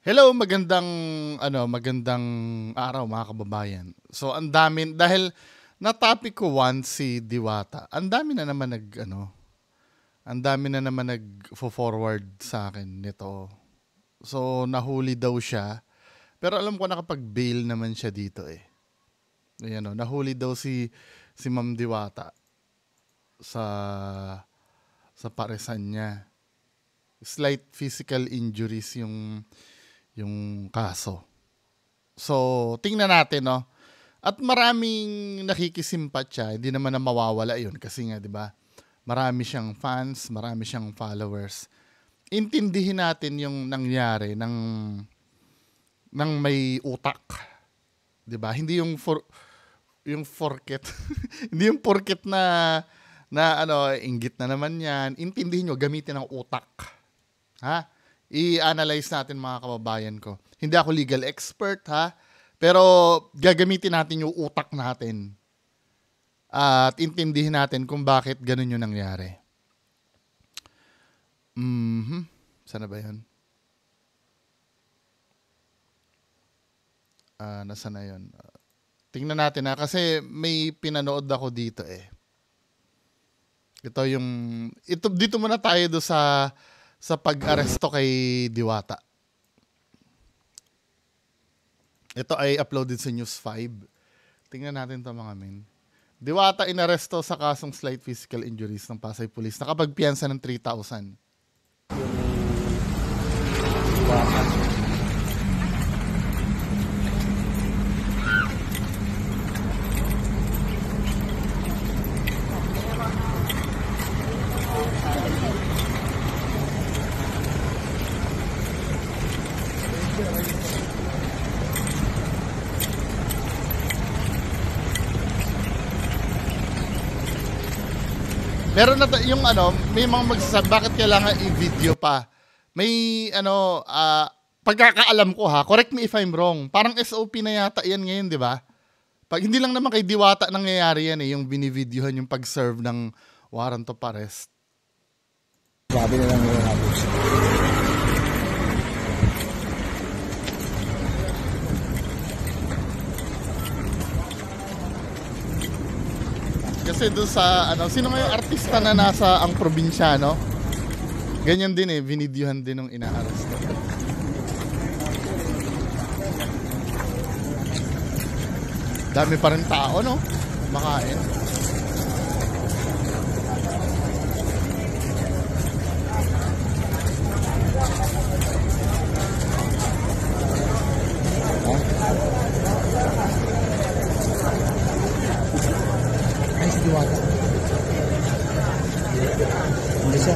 Hello, magandang araw mga kababayan. So ang dami dahil na-topic ko once si Diwata. Ang dami na naman nag-forward sa akin nito. So nahuli daw siya. Pero alam ko nakapag-bail naman siya dito eh. Ayan nahuli daw si Ma'am Diwata sa paresan niya. Slight physical injuries yung kaso. So, tingnan natin, no? At maraming nakikisimpatya, hindi naman na mawawala yun kasi nga, di ba? Marami siyang fans, marami siyang followers. Intindihin natin yung nangyari ng may utak. Di ba? Hindi yung forket. Hindi yung porket na inggit na naman yan. Intindihin nyo, gamitin ang utak. Ha? I-analyze natin mga kababayan ko. Hindi ako legal expert ha, pero gagamitin natin yung utak natin at intindihin natin kung bakit ganun yung nangyari. Sana ba yun? Nasaan na yun? Tingnan natin ha, kasi may pinanood ako dito eh. Dito muna tayo do sa pag-aresto kay Diwata. Ito ay uploaded sa News 5. Tingnan natin ito mga men. Diwata inaresto sa kasong slight physical injuries ng Pasay Police. Nakapagpiyansa ng 3,000. Meron na yung may mga magsasabi bakit kailangan i-video pa. May pagkakaalam ko ha, correct me if I'm wrong. Parang SOP na yata yan ngayon, di ba? Pag hindi lang naman kay Diwata nangyayari yan eh, yung binivideohan yung pag-serve ng warrant of arrest. Sabi na lang yung habos. Kasi doon sa sino nga yung artista na nasa ang probinsya, no? Ganyan din eh, binidyohan din ng ina-arrest. Dami pa rin tao, no? Makain. Diwata. Hindi siya.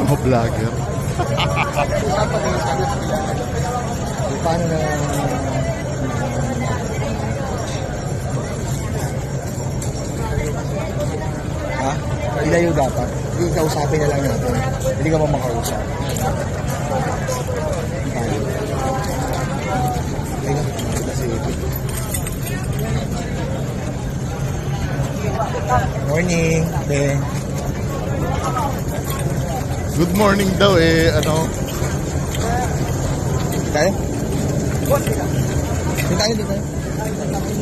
Mga vlogger. Paano na ha? Ilayo dapat. Hindi kausapin na lang natin. Hindi ka ba makausap? Morning, Ben. Good morning daw eh, Tayo? Dito tayo.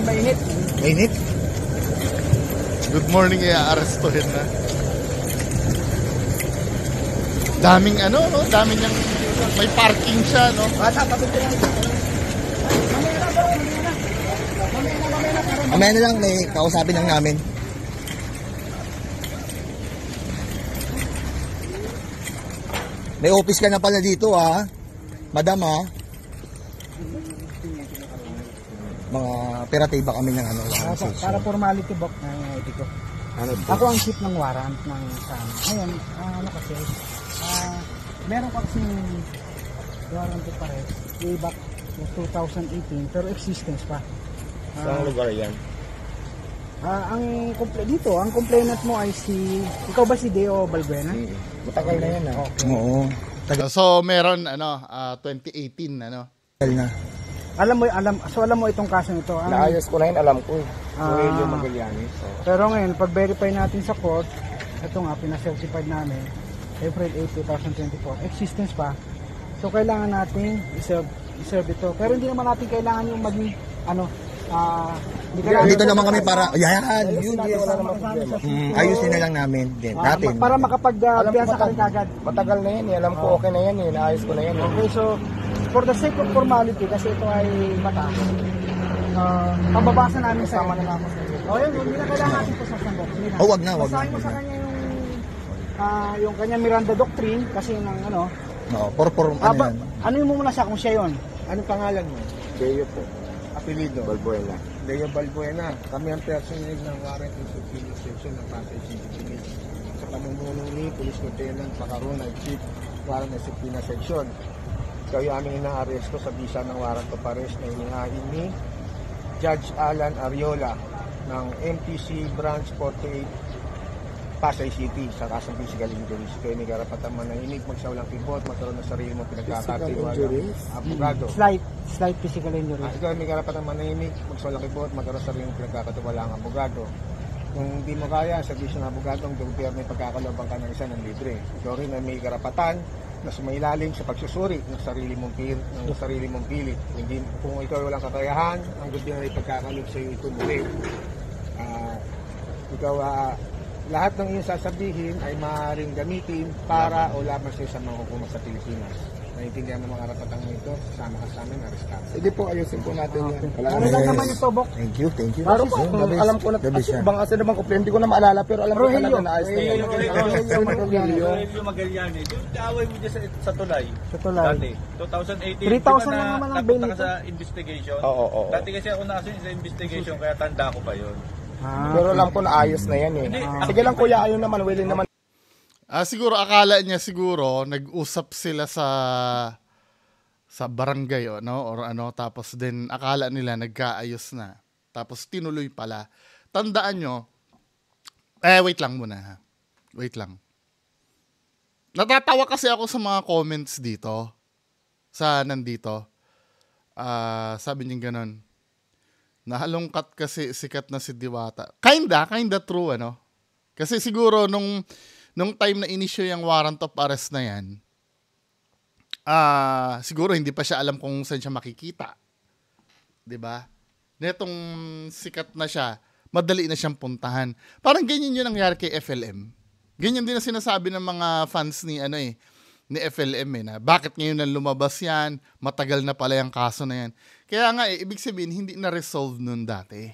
Mainit. Mainit? Good morning eh, arestuhin na. Daming daming yung may parking siya, no? Mamaya na lang, may kausapin lang namin. May office ka na pala dito ha, madam ha. Mga operatiba kami ng para formality book na ID ko. Ako ang chief ng warrant ng SAM. Ngayon, kasi, meron ko kasi warrant of arrest way back 2018 pero existence pa. Saan lugar yan? Ang complainant mo ay ikaw ba si Deo Balbuena? Matagal na yan Okay. Oo. So meron 2018 Tagal na. Alam mo itong kaso nito. Naayos ko na yun, alam ko. Yung Magallanes. So. Pero ngayon, pag-verify natin sa court, ito nga, pinacertified namin, April 8, 2024, existence pa. So, kailangan natin iserve ito. Pero hindi naman natin kailangan yung maging, Dito naman kami para, yan, yun, wala naman problema. ayusin na lang namin din, natin. Para makapag-piyansa kami kagad. Matagal na yan, alam ko okay na yan, naayos ko na yan. Okay, so, for the sake of formality, kasi ito ay mataas, pababasa namin sa Kasama na namin. yun, hindi na kailangan natin po sa sandok. Wag na. Basahin mo sa kanya yung kanyang Miranda Doctrine, kasi ng No, ano yan? ano yung muna siya kung siya yun? Anong pangalan mo? Deo po. Apelido? Balbuena. Deo Balbuena. Kami ang personalig ng Warrant and Subpoena Section ng Pasay City Police. Sa pamumuno ni Police Lieutenant Pacarona, Chief Warrant and Subpoena Section. Ikaw yung aming inaaresto sa bisa ng warrant of arrest na inihain ni Judge Alan Ariola ng MTC Branch 48 Pasay City sa kasong physical injuries. Kaya may karapatan manahimik, magsaulang kibot, magkaroon ng sarili mong pinagkakatiwalang abogado. Slight physical injury. Ikaw may karapatan manahimik, magsaulang kibot, magkaroon ng sarili mong pinagkakatiwalang abogado. Kung hindi mo kaya, servisyo ng abogado, ang gobyerno ay pagkakalooban ka ng isa ng libre. Ikaw rin ay may karapatan na sumailalim sa pagsusuri ng sarili mong pilit. Kung ikaw ay walang kakayahan, ang gobyerno ay pagkakaloob sa iyo ito muli. Lahat ng iyong sasabihin ay maaaring gamitin para o laban sa mga hukuman sa Pilipinas. Naiintindihan mo mga karapatang ito, sama ka sa amin, arestado. Hindi po, ayusin po natin yan. Ano lang naman ito, Bok? Thank you. Pero po, alam ko na, ibang asa naman ko, hindi ko na maalala, pero alam ko talaga na ayos na yan. Rogelio Magallanes, yung away mo dyan sa tulay. Sa tulay. Dati, 2018. 3,000 lang naman ang bail napunta nito. ka sa investigation. Oo. Dati kasi ako nakasin sa investigation, kaya tanda ko pa yun. Pero alam ko na ayos na yan eh. Sige lang kuya, ayun naman, willing naman. Siguro akala niya nag-usap sila sa barangay or tapos din akala nila nagkaayos na. Tapos tinuloy pala. Tandaan nyo, wait lang muna ha. Wait lang. Natatawa kasi ako sa mga comments dito. Nandito. Sabi niya ganun. Nahalungkat kasi sikat na si Diwata. Kinda true, Kasi siguro nung time na inisyo yung warrant of arrest na yan, siguro hindi pa siya alam kung saan siya makikita. 'Di ba? Netong sikat na siya, madali na siyang puntahan. Parang ganyan yung nangyari kay FLM. Ganyan din ang sinasabi ng mga fans ni FLM na bakit ngayon na lumabas yan, matagal na pala yung kaso na yan. Kaya nga ibig sabihin hindi na resolve nun dati.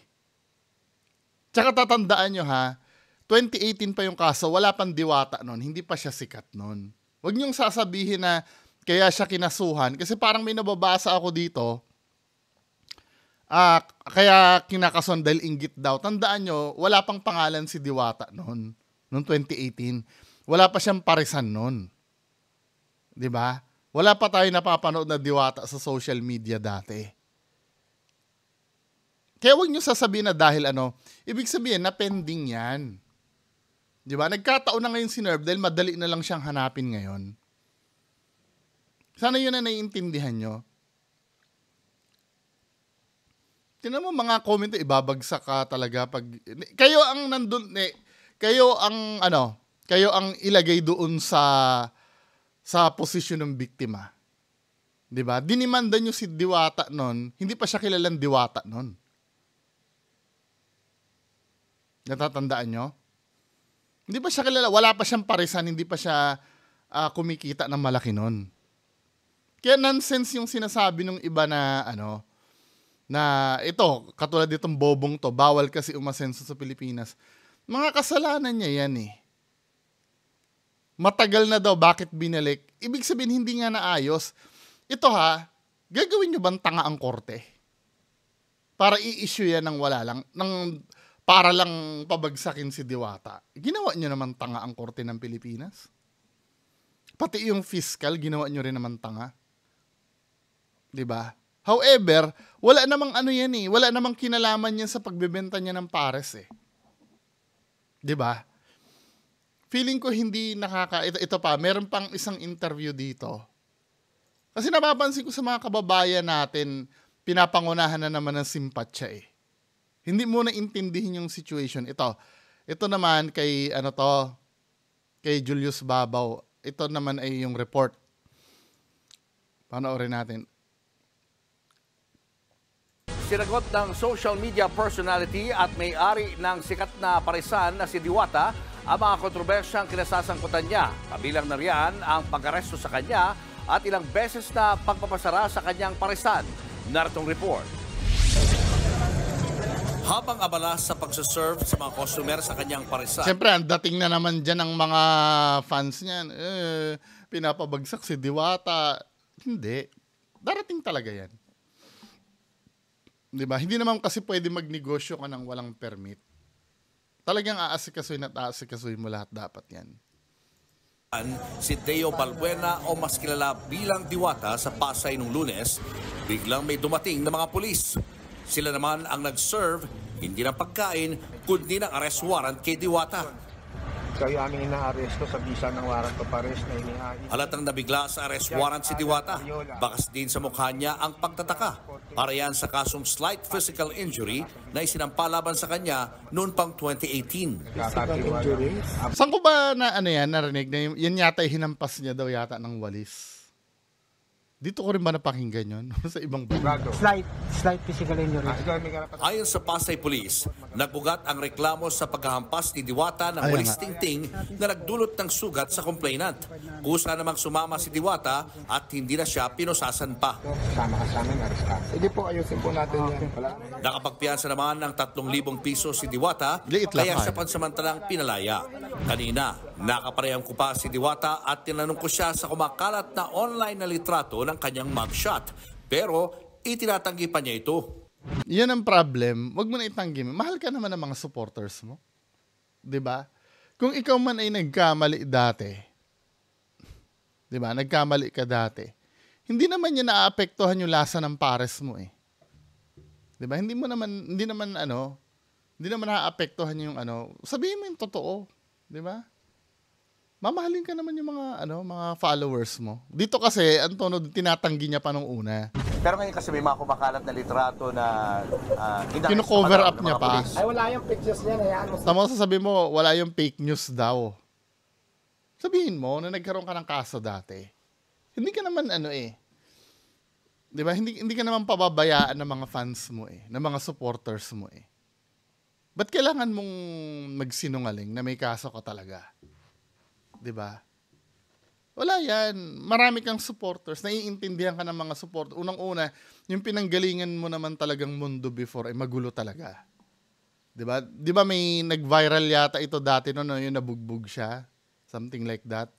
Tsaka tatandaan nyo 2018 pa yung kaso, wala pang Diwata nun, hindi pa siya sikat nun. Huwag niyong sasabihin na kaya siya kinasuhan kasi parang may nababasa ako dito. Kaya kinakasuhan dahil inggit daw. Tandaan nyo, wala pang pangalan si Diwata noon 2018. Wala pa siyang parisan noon. 'Di ba? Wala pa tayo napapanood na Diwata sa social media dati. Kaya huwag nyo sasabihin na dahil ibig sabihin na pending yan. 'Di ba? Nagkataon na ngayon si Nerve dahil madali na lang siyang hanapin ngayon. Sana yun na naiintindihan nyo. Tingnan mo mga comment, ibabagsak ka talaga pag kayo ang nandun kayo ang ilagay doon sa posisyon ng biktima. 'Di ba? Dinimanda niyo si Diwata noon, hindi pa siya kilalang Diwata noon. Natatandaan nyo? Hindi pa siya kilala, wala pa siyang parisan, hindi pa siya kumikita ng malaki noon. Kaya nonsense yung sinasabi ng iba na na ito, katulad itong bobong to, bawal kasi umasenso sa Pilipinas. Mga kasalanan niya yan eh. Matagal na daw, bakit binalik? Ibig sabihin, hindi nga naayos. Ito gagawin nyo bang tanga ang korte? Para i-issue yan ng wala lang, para lang pabagsakin si Diwata. Ginawa nyo naman tanga ang korte ng Pilipinas? Pati yung fiscal, ginawa nyo rin naman tanga. 'Di ba? However, wala namang yan eh. Wala namang kinalaman yan sa pagbebenta niya ng pares eh. 'Di ba? Feeling ko hindi ito pa, meron pang isang interview dito. Kasi napapansin ko sa mga kababayan natin, pinapangunahan na naman ng simpatsya eh. Hindi mo na intindihin yung situation. Ito naman kay kay Julius Babaw. Ito naman ay yung report. Panoorin natin. Sinagot ng social media personality at may-ari ng sikat na parisan na si Diwata ang mga kontrobersyang kinasasangkutan niya. Kabilang na riyan ang pag-aresto sa kanya at ilang beses na pagpapasara sa kanyang parisan. Naritong report. Habang abala sa pagsaserve sa mga customer sa kanyang parisan. Siyempre, ang dating na naman dyan ng mga fans niyan. Pinapabagsak si Diwata. Hindi. Darating talaga yan. Diba? Hindi naman kasi pwede magnegosyo ka ng walang permit. Talagang aasikasuin at aasikasuin mo lahat dapat yan. Si Deo Balbuena o mas kilala bilang Diwata sa Pasay nung Lunes, biglang may dumating na mga pulis. Sila naman ang nag-serve, hindi ng pagkain, kundi ng arrest warrant kay Diwata. Kayo aming inaaresto sa bisa ng warrant of arrest na inihain. Halatang nabigla sa arrest warrant si Diwata. Bakas din sa mukha niya ang pagtataka. Para yan sa kasong slight physical injury na isinampalaban sa kanya noon pang 2018. Saan ko ba na narinig na yan yata hinampas niya daw yata ng walis? Dito ko rin ba napakinggan yun? Sa ibang bago? Slight physical injury. Ayon sa Pasay Police, nagbugat ang reklamo sa paghahampas ni Diwata ng walis tingting na nagdulot ng sugat sa complainant. Kusa namang sumama si Diwata at hindi na siya pinusasan pa. Sige po, ayusin po natin yan. Nakapagpiyansa naman ng 3,000 piso si Diwata, kaya siya pansamantalang pinalaya. Kanina, nakaparehang ko pa si Diwata at tinanong ko siya sa kumakalat na online na litrato ng kanyang mugshot. Pero itinatanggi pa niya ito. Yan ang problem. Huwag mo na itanggi. Mahal ka naman ng mga supporters mo. 'Di ba? Kung ikaw man ay nagkamali dati, 'di ba? Nagkamali ka dati. Hindi naman yan naaapektuhan yung lasa ng pares mo eh. 'Di ba? Hindi naman naaapektuhan yung sabihin mo yung totoo, 'di ba? Mamahalin ka naman yung mga followers mo. Dito kasi, ang tono, tinatanggi niya pa nung una. Pero ngayon kasi may mga kumakalat na litrato na Kino-cover up niya pa. Ay, wala yung pictures niya. Hayaan mo. Tama sasabihin mo, wala yung fake news daw. Sabihin mo na nagkaroon ka ng kaso dati. Hindi ka naman di ba? Hindi ka naman pababayaan ng mga fans mo ng mga supporters mo Ba't kailangan mong magsinungaling na may kaso ka talaga? 'Di ba? Wala yan. Marami kang supporters. Naiintindihan ka ng mga supporters. Unang-una, yung pinanggalingan mo naman talagang mundo before ay magulo talaga. 'Di ba? 'Di ba may nag-viral yata ito dati yung nabugbog siya? Something like that.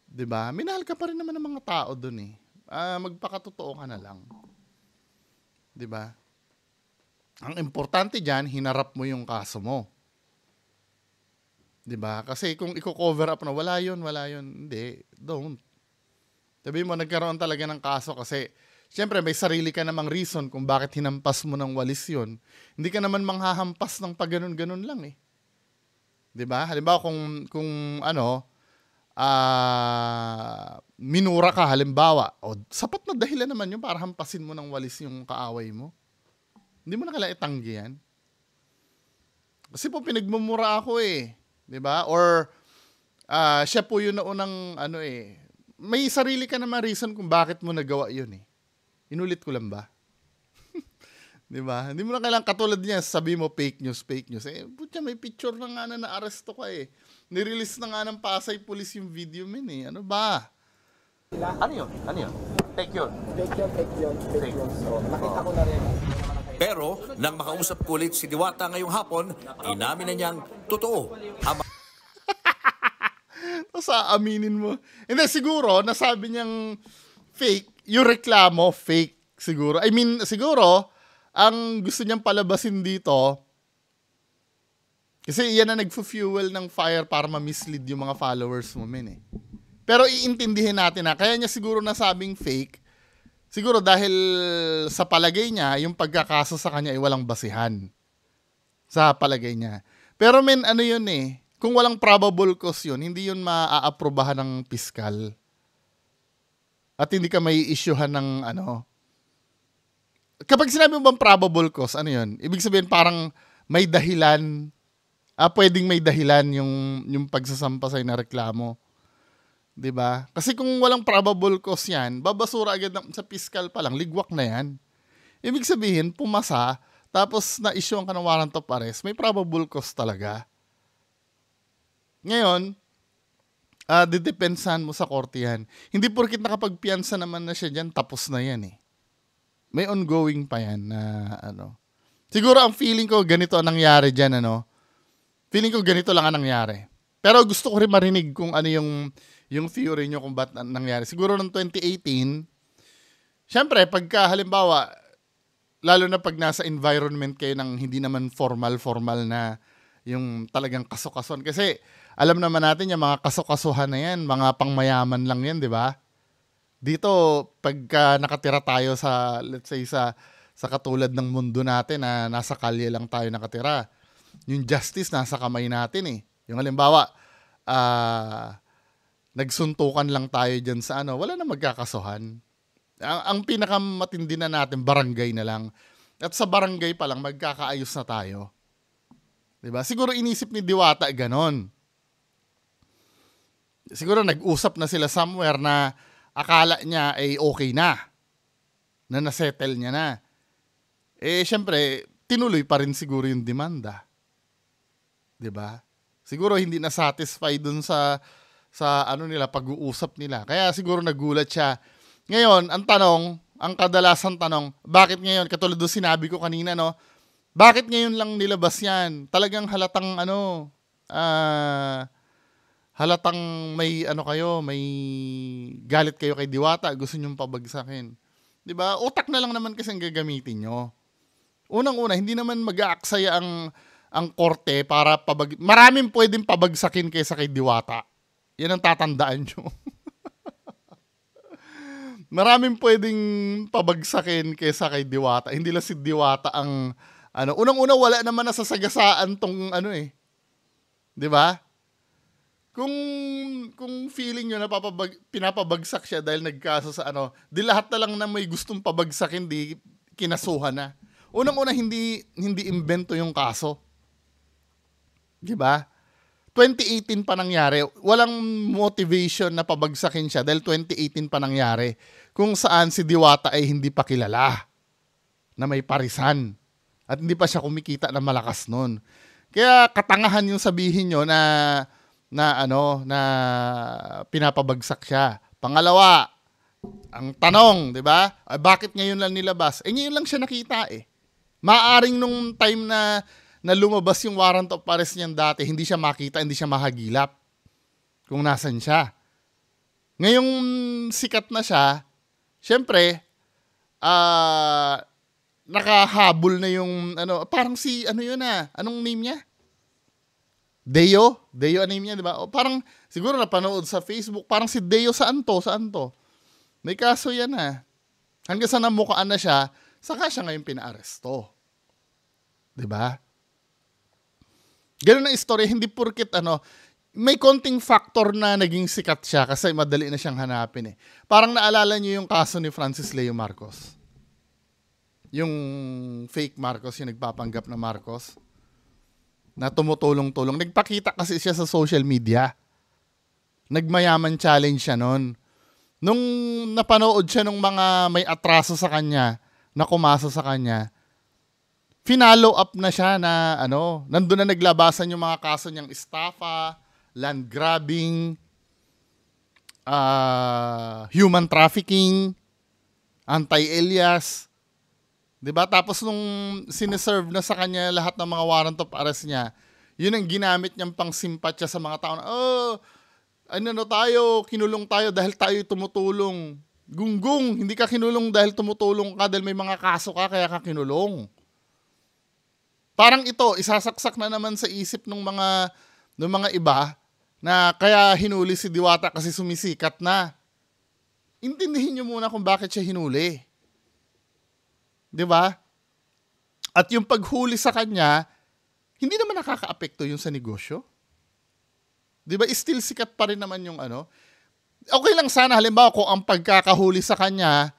'Di ba? Minahal ka pa rin naman ng mga tao doon magpakatotoo ka na lang. 'Di ba? Ang importante diyan, hinarap mo yung kaso mo. 'Di ba? Kasi kung i-cover up na wala 'yon, hindi, don't. Sabihin mo nagkaroon talaga ng kaso kasi siyempre may sarili ka namang reason kung bakit hinampas mo ng walis 'yon. Hindi ka naman manghahampas ng pagganon-ganon lang 'Di ba? Halimbawa kung minura ka halimbawa, sapat na dahilan naman 'yun para hampasin mo ng walis yung kaaway mo. Hindi mo na kailangan itanggi yan. Kasi po pinagmumura ako 'di ba? Or siya po yung naunang may sarili ka naman reason kung bakit mo nagawa 'yun Inulit ko lang ba? 'Di ba? Hindi mo na kailangan katulad niya sabi mo fake news. Putya, may picture na nga na aresto ka Nirelease na nga ng Pasay Police yung video Ano ba? Ano yun? Fake yun. So, nakita ko na rin. Pero nang makausap ko ulit si Diwata ngayong hapon, inamin na niyang totoo. Tapos aaminin mo. Hindi, siguro, nasabi niyang fake, yung reklamo, fake siguro. I mean, siguro, ang gusto niyang palabasin dito, kasi yan na nagfu-fuel ng fire para ma-mislead yung mga followers mo, Pero iintindihin natin kaya niya siguro nasabing fake, siguro dahil sa palagay niya, yung pagkakaso sa kanya ay walang basihan. Sa palagay niya. Pero yun kung walang probable cause yun, hindi yun maaaprobahan ng piskal. At hindi ka may issuehan ng Kapag sinabi mo bang probable cause, ano yun? Ibig sabihin parang may dahilan pwedeng may dahilan yung pagsasampa sa'yo na reklamo. 'Di ba? Kasi kung walang probable cause yan, babasura agad sa fiscal pa lang, ligwak na yan. Ibig sabihin, pumasa, tapos na-issue ka ng warrant of arrest, may probable cause talaga. Ngayon, didepensahan mo sa korte yan. Hindi porkit nakapagpiyansa naman na siya dyan, tapos na yan eh. May ongoing pa yan na Siguro ang feeling ko ganito ang nangyari dyan, Feeling ko ganito lang ang nangyari. Pero gusto ko rin marinig kung ano yung theory nyo kung ba't nangyari. Siguro noong 2018, syempre, pagka halimbawa, lalo na pag nasa environment kayo ng hindi naman formal na yung talagang kaso-kasuhan. Kasi alam naman natin yung mga kaso-kasuhan na yan, mga pangmayaman lang yan, di ba? Dito, pagka nakatira tayo sa, let's say, sa katulad ng mundo natin na nasa kalye lang tayo nakatira, yung justice nasa kamay natin eh. Yung halimbawa, nagsuntukan lang tayo dyan sa wala na magkakasuhan. Ang pinakamatindi na natin, barangay na lang. At sa barangay pa lang, magkakaayos na tayo. Diba? Siguro inisip ni Diwata ganon. Siguro nag-usap na sila somewhere na akala niya ay okay na nasettle niya na. Syempre, tinuloy pa rin siguro yung demanda. Diba? Siguro hindi na satisfied dun sa nila, pag-uusap nila. Kaya siguro nagulat siya. Ngayon, ang kadalasan tanong, bakit ngayon, katulad doon sinabi ko kanina, bakit ngayon lang nilabas yan? Talagang halatang halatang may may galit kayo kay Diwata, gusto nyong pabagsakin. 'Di ba? Utak na lang naman kasi ang gagamitin nyo. Unang-una, hindi naman mag-aaksaya ang korte para maraming pwedeng pabagsakin kaysa kay Diwata. Yan ang tatandaan nyo. Maraming pwedeng pabagsakin kaysa kay Diwata. Hindi lang si Diwata ang unang-una wala naman nasasagasaan tong 'Di ba? Kung feeling nyo na pinapabagsak siya dahil nagkaso sa di lahat na lang na may gustong pabagsakin, di kinasuhan na. Unang-una, hindi invento yung kaso. Diba? 2018 pa nangyari. Walang motivation na pabagsakin siya dahil 2018 pa nangyari. Kung saan si Diwata ay hindi pa kilala na may parisan. At hindi pa siya kumikita na malakas nun. Kaya katangahan yung sabihin nyo na pinapabagsak siya. Pangalawa, ang tanong, 'di ba? Bakit ngayon lang nilabas? Ngayon lang siya nakita eh. Maaring nung time na lumabas yung warrant of arrest niyan dati, hindi siya makita, hindi siya mahagilap kung nasan siya. Ngayong sikat na siya, syempre, nakahabol na yung parang si anong name niya? Deo ang name niya, di ba? O parang, siguro napanood sa Facebook, parang si Deo saan to? May kaso yan hanggang sa namukaan na siya, saka siya ngayon pinaaresto. Di ba? Ganun ang istorya, hindi porkit may konting factor na naging sikat siya kasi madali na siyang hanapin eh. Parang naalala niyo yung kaso ni Francis Leo Marcos. Yung fake Marcos, yung nagpapanggap na Marcos. Na tumutulong-tulong. Nagpakita kasi siya sa social media. Nagmayaman challenge siya nun. Nung napanood siya nung mga may atraso sa kanya, na kumasa sa kanya, finalo up na siya na nandun na naglabasan yung mga kaso niyang estafa, land grabbing, human trafficking, anti-alias. Diba? Tapos nung sineserve na sa kanya lahat ng mga warrant of arrest niya, yun ang ginamit niyang pang simpatya sa mga tao na, kinulong tayo dahil tayo tumutulong. Gunggong, hindi ka kinulong dahil tumutulong ka, dahil may mga kaso ka, kaya ka kinulong. Parang ito, isasaksak na naman sa isip ng mga iba na kaya hinuli si Diwata kasi sumisikat na. Intindihin niyo muna kung bakit siya hinuli. 'Di ba? At yung paghuli sa kanya, hindi naman nakakaapekto yung sa negosyo. 'Di ba? Still sikat pa rin naman yung Okay lang sana halimbawa kung ang pagkakahuli sa kanya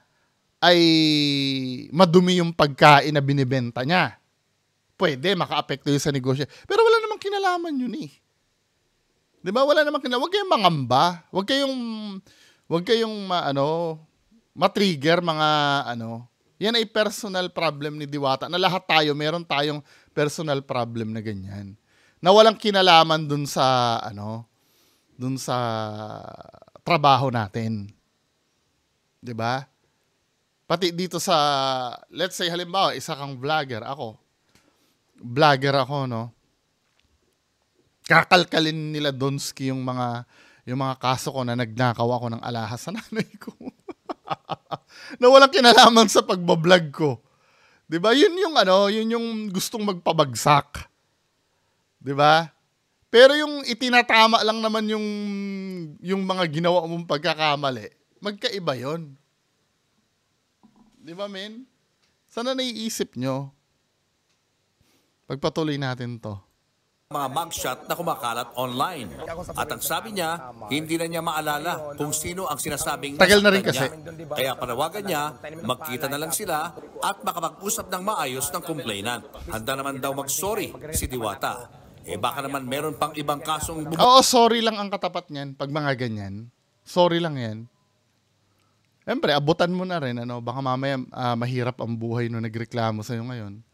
ay madumi yung pagkain na binibenta niya. Pwede makaapekto yung sa negosyo. Pero wala namang namang kinalaman yun eh. 'Di ba? Wala namang kinalaman. Huwag kayong mangamba. Huwag kayong ma-trigger mga Yan ay personal problem ni Diwata na lahat tayo, meron tayong personal problem na ganyan. Na walang kinalaman dun sa trabaho natin. 'Di ba? Pati dito sa, let's say halimbawa, isa kang vlogger, ako, no? Kakalkalin nila Donski yung mga kaso ko na nagnakaw ako ng alahas sa nanay ko. Na walang kinalaman sa pagbablog ko. 'Di ba? Yun yung gustong magpabagsak. 'Di ba? Pero yung itinatama lang naman yung mga ginawa mong pagkakamali, magkaiba 'yon. 'Di ba, men? Sana naiisip nyo. Pagpatuloy natin 'to. Mga mugshot na kumakalat online. At ang sabi niya, hindi na niya maalala kung sino ang sinasabing tagal na rin nasaktan kasi. niya. Kaya panawagan niya, magkita na lang sila at makapag-usap ng maayos ng complainant. Handa naman daw mag-sorry si Diwata. Baka naman meron pang ibang kasong... Oo, sorry lang ang katapat niyan pag mga ganyan. Sorry lang yan. Siyempre, abutan mo na rin. Baka mamaya mahirap ang buhay nung nagreklamo sa'yo ngayon.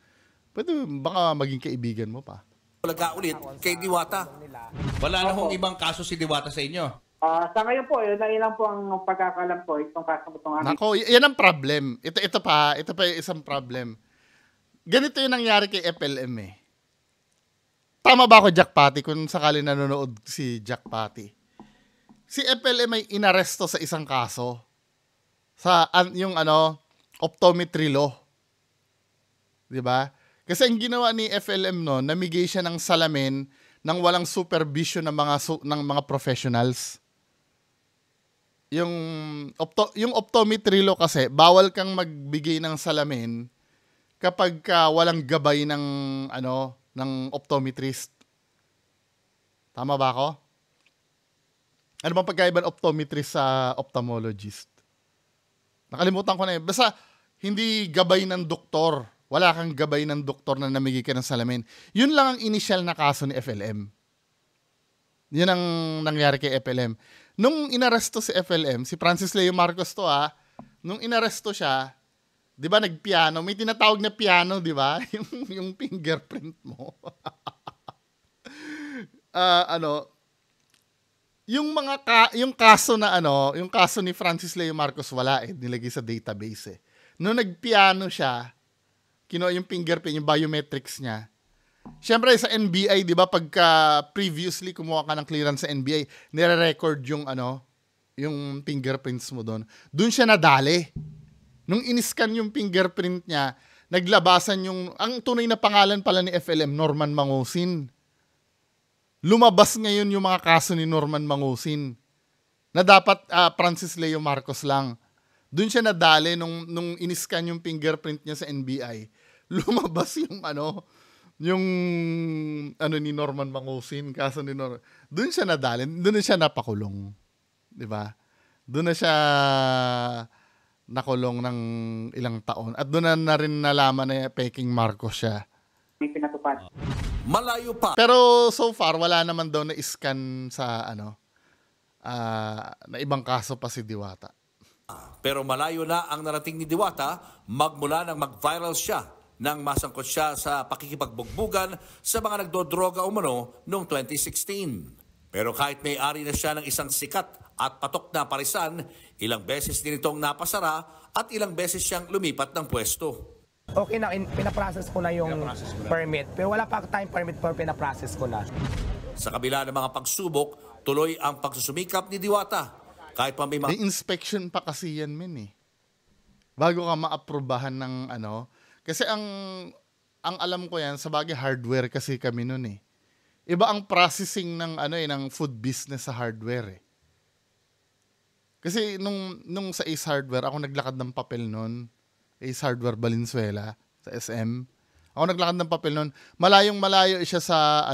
Pwede, baka maging kaibigan mo pa. Laga ulit kay Diwata. Wala na hong ibang kaso si Diwata sa inyo? Sa ngayon po, yun lang po ang pagkakalam ko, itong kaso itong amin. Nako, yan ang problem. Ito pa yung isang problem. Ganito yung nangyari kay FLM eh. Tama ba ako, Jack Patty, kung sakali nanonood si Jack Patty? Si FLM ay inaresto sa isang kaso. Sa yung optometry law. 'Di ba? Kasi ang ginawa ni FLM noon, namigay siya ng salamin nang walang supervision ng mga professionals. Yung optometry law kasi, bawal kang magbigay ng salamin kapag walang gabay ng optometrist. Tama ba ako? Ano bang pagkaiba ng optometrist sa ophthalmologist? Nakalimutan ko na Basta hindi gabay ng doktor. Wala kang gabay ng doktor na namigay ka ng salamin. Yun lang ang initial na kaso ni FLM. Yun ang nangyari kay FLM. Nung inaresto si FLM, si Francis Leo Marcos to nung inaresto siya, 'di ba nagpiano, may tinatawag na piano, 'di ba? yung fingerprint mo. Yung kaso na yung kaso ni Francis Leo Marcos wala nilagay sa database Nung nagpiano siya, kinuha yung fingerprint, yung biometrics niya. Siyempre sa NBI, 'di ba, pagka previously kumuha ka ng clearance sa NBI, nire-record yung yung fingerprints mo doon. Doon siya nadali. Nung iniscan yung fingerprint niya, naglabasan ang tunay na pangalan pala ni FLM, Norman Mangusin. Lumabas ngayon yung mga kaso ni Norman Mangusin na dapat Francis Leo Marcos lang. Doon siya nadali nung iniscan yung fingerprint niya sa NBI. Lumabas yung ni Norman Mangusin, kaso ni Norman. Doon siya nadali, doon siya napakulong. 'Di ba? Doon na siya nakulong ng ilang taon. At doon na rin nalaman na peking Marcos siya. May pinatupad. Malayo pa. Pero so far, wala naman daw na scan sa na ibang kaso pa si Diwata. Pero malayo na ang narating ni Diwata magmula nang mag-viral siya nang masangkot siya sa pakikipagbugbugan sa mga nagdodroga umano noong 2016. Pero kahit may-ari na siya ng isang sikat at patok na parisan, ilang beses din itong napasara at ilang beses siyang lumipat ng pwesto. Okay na, pinaprocess ko na yung permit. Pero wala pa time permit pero pinaprocess ko na. Sa kabila ng mga pagsubok, tuloy ang pagsusumikap ni Diwata. Kahit pa may May inspection pa kasi yan, men bago ka ma-aprobahan ng Kasi ang alam ko yan, sa bagay hardware kasi kami nun Iba ang processing ng ng food business sa hardware Kasi nung sa Ace Hardware, ako naglakad ng papel nun. Ace Hardware Valenzuela sa SM. Ako naglakad ng papel nun. Malayong-malayo siya sa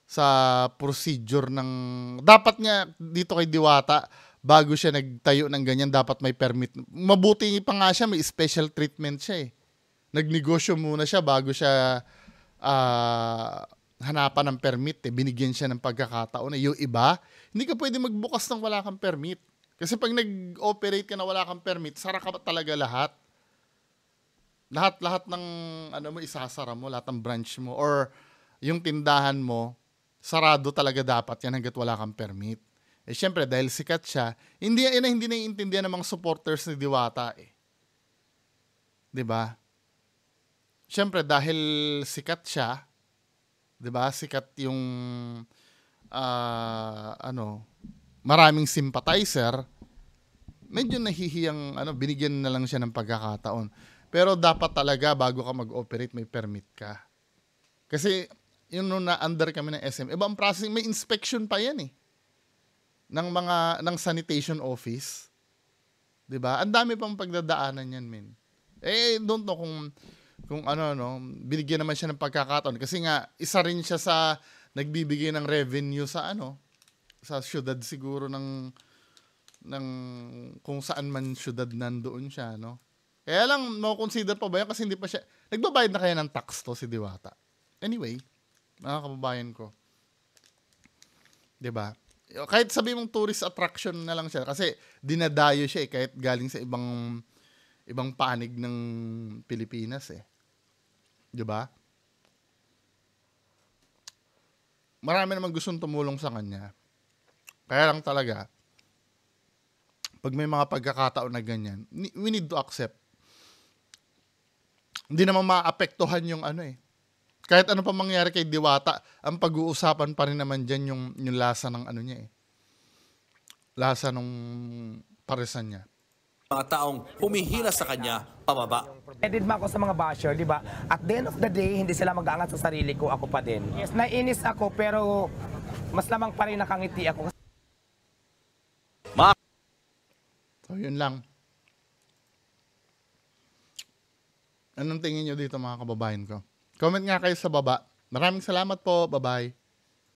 sa procedure ng dapat niya dito kay Diwata bago siya nagtayo ng ganyan, dapat may permit. Mabuti pa nga siya, may special treatment siya Nagnegosyo muna siya bago siya hanapan ng permit, binigyan siya ng pagkakataon. Yung iba, hindi ka pwede magbukas ng wala kang permit. Kasi pag nag-operate ka na wala kang permit, sara ka talaga lahat. Lahat ng isasara mo, lahat ng branch mo or yung tindahan mo, sarado talaga dapat yan hanggat wala kang permit. Syempre, dahil sikat siya, hindi naiintindihan ng mga supporters ni Diwata eh. 'Di ba? Syempre, dahil sikat siya, 'di ba? Sikat yung maraming sympathizer, medyo nahihiyang binigyan na lang siya ng pagkakataon. Pero dapat talaga bago ka mag-operate may permit ka. Kasi yun nung na-under kami ng SM, ibang processing, may inspection pa yan eh. Ng sanitation office. 'Di ba? Ang dami pang pagdadaanan yan, men. Don't know kung binigyan naman siya ng pagkakataon kasi nga isa rin siya sa nagbibigay ng revenue sa sa syudad siguro ng kung saan man syudad nandoon siya, no? Kaya lang, consider pa ba yan? Kasi hindi pa siya, nagbabayad na kaya ng tax to si Diwata. Anyway, mga kababayan ko. 'Di ba? Kahit sabi mong tourist attraction na lang siya, kasi dinadayo siya kahit galing sa ibang panig ng Pilipinas 'Di ba? Marami naman gustong tumulong sa kanya. Kaya lang talaga, pag may mga pagkakataon na ganyan, we need to accept. Hindi naman maapektuhan yung Kahit ano pa mangyari kay Diwata, ang pag-uusapan pa rin naman dyan yung lasa ng niya Lasa nung paresan niya. Mga taong humihila sa kanya pababa. Edit ba ako sa mga basher, di ba? At the end of the day, hindi sila mag-aangat sa sarili ko, ako pa din. Yes, nainis ako, pero mas lamang pa rin nakangiti ako. So, yun lang. Anong tingin nyo dito mga kababayan ko? Comment nga kayo sa baba. Maraming salamat po. Bye-bye.